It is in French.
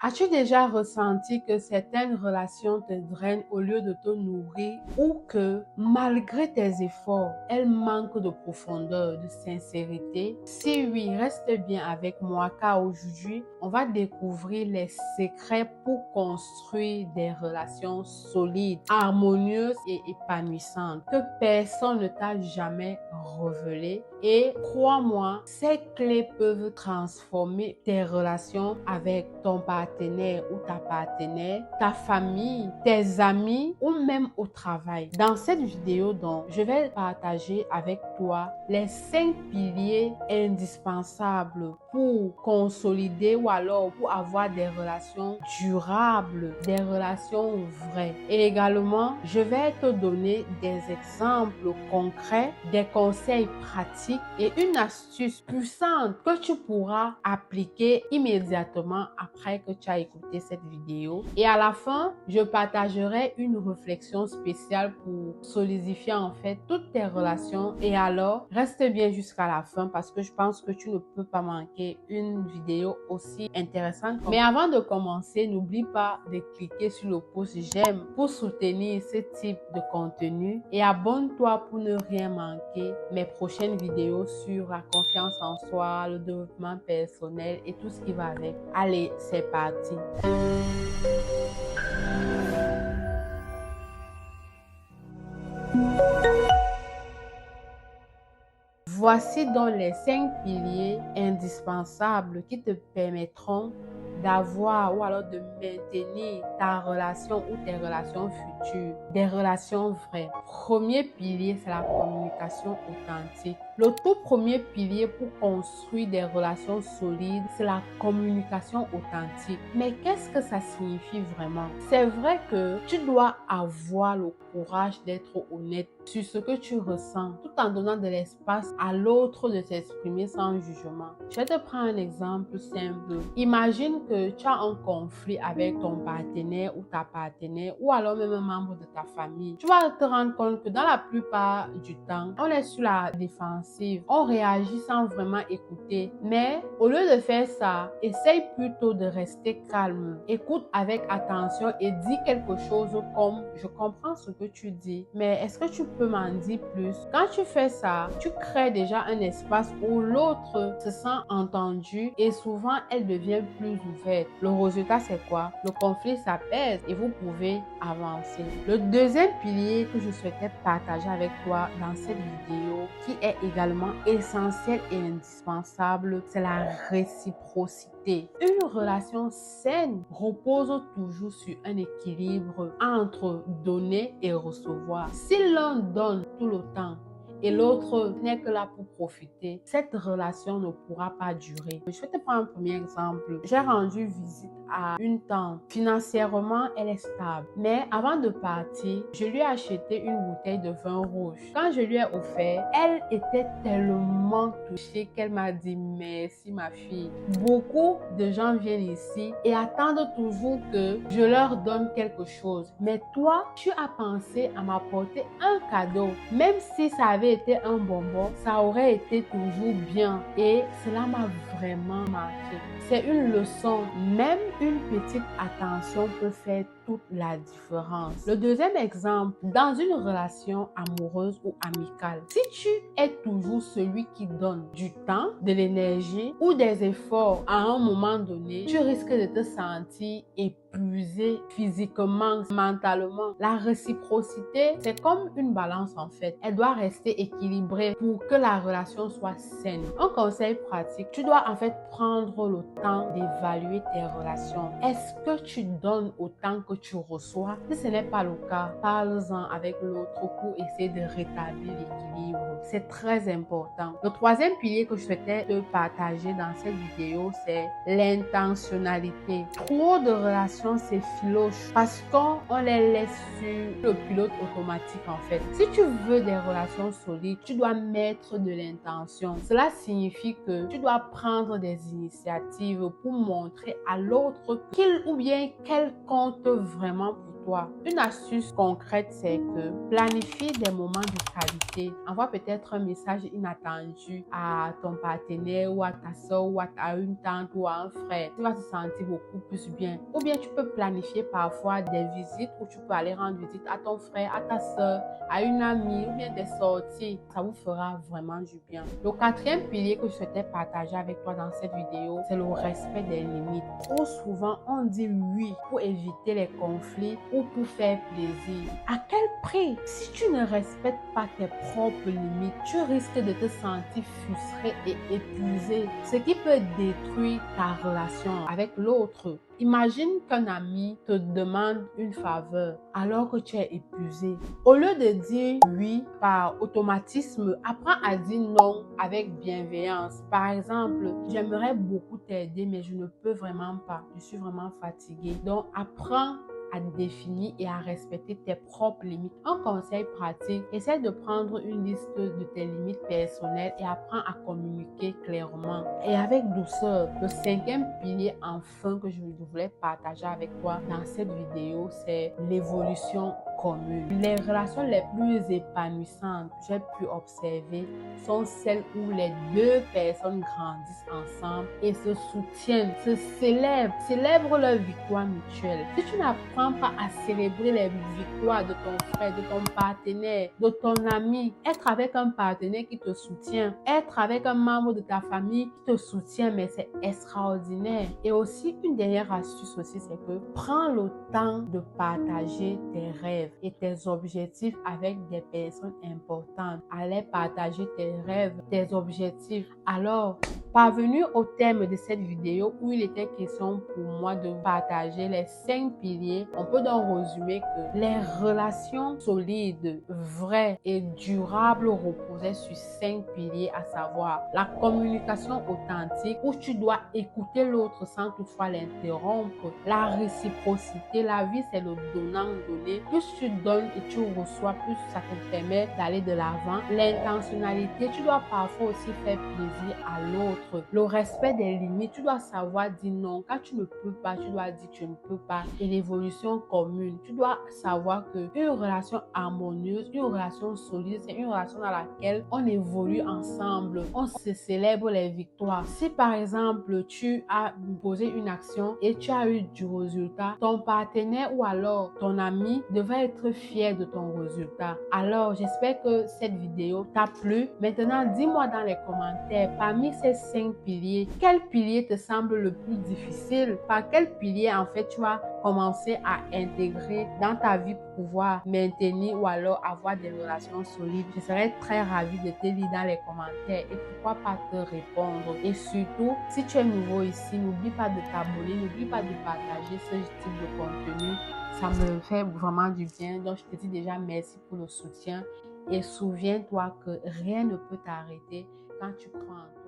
As-tu déjà ressenti que certaines relations te drainent au lieu de te nourrir ou que malgré tes efforts, elles manquent de profondeur, de sincérité? Si oui, reste bien avec moi car aujourd'hui, on va découvrir les secrets pour construire des relations solides, harmonieuses et épanouissantes que personne ne t'a jamais révélées. Et crois-moi, ces clés peuvent transformer tes relations avec ton partenaire ou ta partenaire, ta famille, tes amis ou même au travail. Dans cette vidéo, donc, je vais partager avec toi les 5 piliers indispensables pour consolider ou alors pour avoir des relations durables, des relations vraies. Et également, je vais te donner des exemples concrets, des conseils pratiques et une astuce puissante que tu pourras appliquer immédiatement après que tu as écouté cette vidéo. Et à la fin, je partagerai une réflexion spéciale pour solidifier en fait toutes tes relations. Et alors, reste bien jusqu'à la fin parce que je pense que tu ne peux pas manquer une vidéo aussi intéressante. Mais avant de commencer, n'oublie pas de cliquer sur le pouce j'aime pour soutenir ce type de contenu et abonne-toi pour ne rien manquer mes prochaines vidéos sur la confiance en soi, le développement personnel et tout ce qui va avec. Allez, c'est parti. Voici donc les 5 piliers indispensables qui te permettront d'avoir ou alors de maintenir ta relation ou tes relations futures, des relations vraies. Premier pilier, c'est la communication authentique. Le tout premier pilier pour construire des relations solides, c'est la communication authentique. Mais qu'est-ce que ça signifie vraiment? C'est vrai que tu dois avoir le courage d'être honnête sur ce que tu ressens, tout en donnant de l'espace à l'autre de s'exprimer sans jugement. Je vais te prendre un exemple simple. Imagine que tu as un conflit avec ton partenaire ou ta partenaire ou alors même un membre de ta famille. Tu vas te rendre compte que dans la plupart du temps, on est sur la défensive. On réagit sans vraiment écouter. Mais au lieu de faire ça, essaye plutôt de rester calme. Écoute avec attention et dis quelque chose comme « Je comprends ce que tu dis, mais est-ce que tu peux m'en dire plus ?» Quand tu fais ça, tu crées déjà un espace où l'autre se sent entendu et souvent elle devient plus ouverte. Le résultat, c'est quoi? Le conflit s'apaise et vous pouvez avancer. Le deuxième pilier que je souhaitais partager avec toi dans cette vidéo, qui est également essentiel et indispensable, c'est la réciprocité. Une relation saine repose toujours sur un équilibre entre donner et recevoir. Si l'un donne tout le temps et l'autre n'est que là pour profiter, cette relation ne pourra pas durer. Je vais te prendre un premier exemple. J'ai rendu visite à une tante. Financièrement, elle est stable. Mais avant de partir, je lui ai acheté une bouteille de vin rouge. Quand je lui ai offert, elle était tellement touchée qu'elle m'a dit merci ma fille. Beaucoup de gens viennent ici et attendent toujours que je leur donne quelque chose. Mais toi, tu as pensé à m'apporter un cadeau. Même si ça avait été un bonbon, ça aurait été toujours bien. Et cela m'a vraiment marqué. C'est une leçon. Même une petite attention peut faire toute la différence. Le deuxième exemple, dans une relation amoureuse ou amicale, si tu es toujours celui qui donne du temps, de l'énergie ou des efforts à un moment donné, tu risques de te sentir épuisé physiquement, mentalement. La réciprocité, c'est comme une balance en fait. Elle doit rester équilibrée pour que la relation soit saine. Un conseil pratique, tu dois en fait prendre le temps d'évaluer tes relations. Est-ce que tu donnes autant que tu reçois? Si ce n'est pas le cas, parle-en avec l'autre pour essayer de rétablir l'équilibre. C'est très important. Le troisième pilier que je souhaitais te partager dans cette vidéo, c'est l'intentionnalité. Trop de relations s'effilochent parce qu'on les laisse sur le pilote automatique en fait. Si tu veux des relations solides, tu dois mettre de l'intention. Cela signifie que tu dois prendre des initiatives pour montrer à l'autre qu'il ou bien qu'elle compte vraiment pour toi. Une astuce concrète, c'est que planifie des moments de qualité. Envoie peut-être un message inattendu à ton partenaire ou à ta soeur ou à une tante ou à un frère. Tu vas te sentir beaucoup plus bien. Ou bien tu peux planifier parfois des visites où tu peux aller rendre visite à ton frère, à ta soeur, à une amie ou bien des sorties. Ça vous fera vraiment du bien. Le quatrième pilier que je souhaitais partager avec toi dans cette vidéo, c'est le respect des limites. Trop souvent, on dit oui pour éviter les conflits ou pour faire plaisir. À quel prix? Si tu ne respectes pas tes propres limites, tu risques de te sentir frustré et épuisé, ce qui peut détruire ta relation avec l'autre. Imagine qu'un ami te demande une faveur alors que tu es épuisé. Au lieu de dire oui par automatisme, apprends à dire non avec bienveillance. Par exemple, j'aimerais beaucoup t'aider, mais je ne peux vraiment pas. Je suis vraiment fatiguée. Donc, apprends à définir et à respecter tes propres limites. Un conseil pratique, essaie de prendre une liste de tes limites personnelles et apprends à communiquer clairement et avec douceur. Le cinquième pilier enfin que je voulais partager avec toi dans cette vidéo, c'est l'évolution commune. Les relations les plus épanouissantes que j'ai pu observer sont celles où les deux personnes grandissent ensemble et se soutiennent, se célèbrent leur victoire mutuelle. Si tu n'apprends pas à célébrer les victoires de ton frère, de ton partenaire, de ton ami, être avec un partenaire qui te soutient, être avec un membre de ta famille qui te soutient, mais c'est extraordinaire. Et aussi, une dernière astuce aussi, c'est que prends le temps de partager tes rêves et tes objectifs avec des personnes importantes. Allez partager tes rêves, tes objectifs. Alors, parvenu au terme de cette vidéo où il était question pour moi de partager les 5 piliers, on peut donc résumer que les relations solides, vraies et durables reposaient sur 5 piliers, à savoir la communication authentique où tu dois écouter l'autre sans toutefois l'interrompre, la réciprocité, la vie c'est le donnant-donner, plus tu donnes et tu reçois, plus ça te permet d'aller de l'avant, l'intentionnalité, tu dois parfois aussi faire plaisir à l'autre, le respect des limites, tu dois savoir dire non, quand tu ne peux pas, tu dois dire tu ne peux pas, et l'évolution commune, tu dois savoir que une relation harmonieuse, une relation solide, c'est une relation dans laquelle on évolue ensemble, on se célèbre les victoires. Si par exemple tu as posé une action et tu as eu du résultat, ton partenaire ou alors ton ami devrait être fier de ton résultat. Alors j'espère que cette vidéo t'a plu. Maintenant dis-moi dans les commentaires, parmi ces 5 piliers, quel pilier te semble le plus difficile? Par quel pilier en fait tu as commencé à intégrer dans ta vie pour pouvoir maintenir ou alors avoir des relations solides? Je serais très ravie de te lire dans les commentaires et pourquoi pas te répondre. Et surtout, si tu es nouveau ici, n'oublie pas de t'abonner, n'oublie pas de partager ce type de contenu. Ça me fait vraiment du bien. Donc, je te dis déjà merci pour le soutien. Et souviens-toi que rien ne peut t'arrêter quand tu crois en toi.